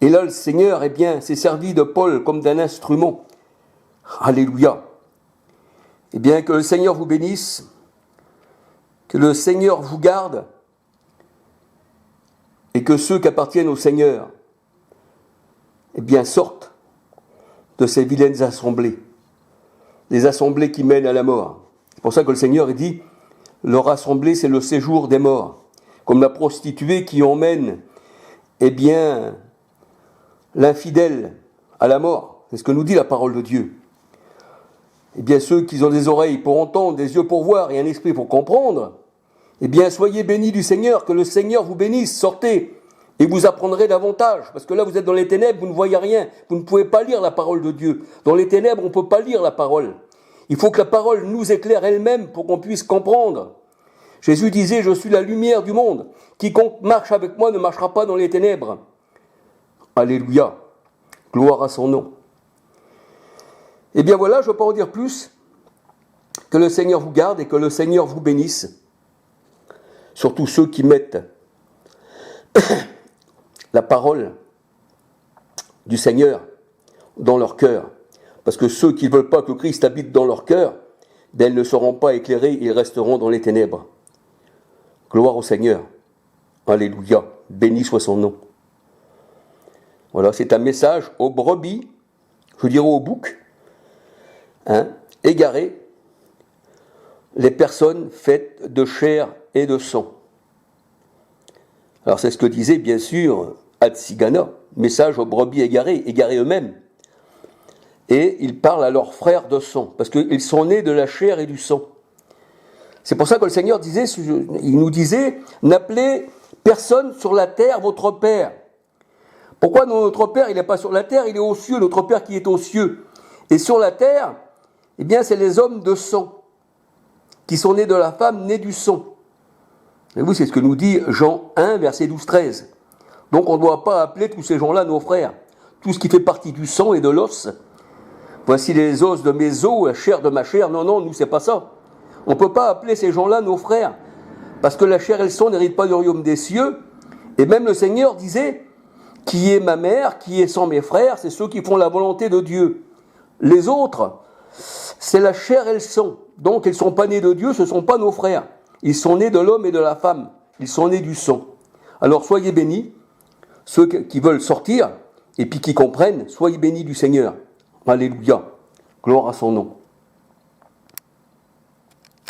Et là, le Seigneur, s'est servi de Paul comme d'un instrument. Alléluia. Eh bien, que le Seigneur vous bénisse, que le Seigneur vous garde, et que ceux qui appartiennent au Seigneur, sortent de ces vilaines assemblées, les assemblées qui mènent à la mort. C'est pour ça que le Seigneur dit, leur assemblée, c'est le séjour des morts, comme la prostituée qui emmène, l'infidèle à la mort. C'est ce que nous dit la parole de Dieu. Ceux qui ont des oreilles pour entendre, des yeux pour voir et un esprit pour comprendre, soyez bénis du Seigneur, que le Seigneur vous bénisse, sortez, et vous apprendrez davantage. Parce que là, vous êtes dans les ténèbres, vous ne voyez rien, vous ne pouvez pas lire la parole de Dieu. Dans les ténèbres, on ne peut pas lire la parole. Il faut que la parole nous éclaire elle-même pour qu'on puisse comprendre. Jésus disait, je suis la lumière du monde. Quiconque marche avec moi ne marchera pas dans les ténèbres. Alléluia. Gloire à son nom. Voilà, je ne vais pas en dire plus. Que le Seigneur vous garde et que le Seigneur vous bénisse. Surtout ceux qui mettent la parole du Seigneur dans leur cœur. Parce que ceux qui ne veulent pas que Christ habite dans leur cœur, ils ne seront pas éclairés, ils resteront dans les ténèbres. Gloire au Seigneur. Alléluia. Béni soit son nom. Voilà, c'est un message aux brebis, je dirais aux boucs, égarés, les personnes faites de chair et de sang. Alors c'est ce que disait bien sûr Hatsigana, message aux brebis égarés eux-mêmes. Et ils parlent à leurs frères de sang, parce qu'ils sont nés de la chair et du sang. C'est pour ça que le Seigneur nous disait, n'appelez personne sur la terre votre Père. Pourquoi notre Père, il n'est pas sur la terre, il est aux cieux, notre Père qui est aux cieux. Et sur la terre, c'est les hommes de sang, qui sont nés de la femme, nés du sang. Et vous, c'est ce que nous dit Jean 1, verset 12-13. Donc on ne doit pas appeler tous ces gens-là nos frères. Tout ce qui fait partie du sang et de l'os. Voici les os de mes os, la chair de ma chair. Non, nous, c'est pas ça. On ne peut pas appeler ces gens-là nos frères. Parce que la chair et le sang n'héritent pas du royaume des cieux. Et même le Seigneur disait, qui est ma mère, qui sont mes frères, c'est ceux qui font la volonté de Dieu. Les autres, c'est la chair et le sang. Donc ils ne sont pas nés de Dieu, ce ne sont pas nos frères. Ils sont nés de l'homme et de la femme. Ils sont nés du sang. Alors soyez bénis, ceux qui veulent sortir, et puis qui comprennent, soyez bénis du Seigneur. Alléluia. Gloire à son nom.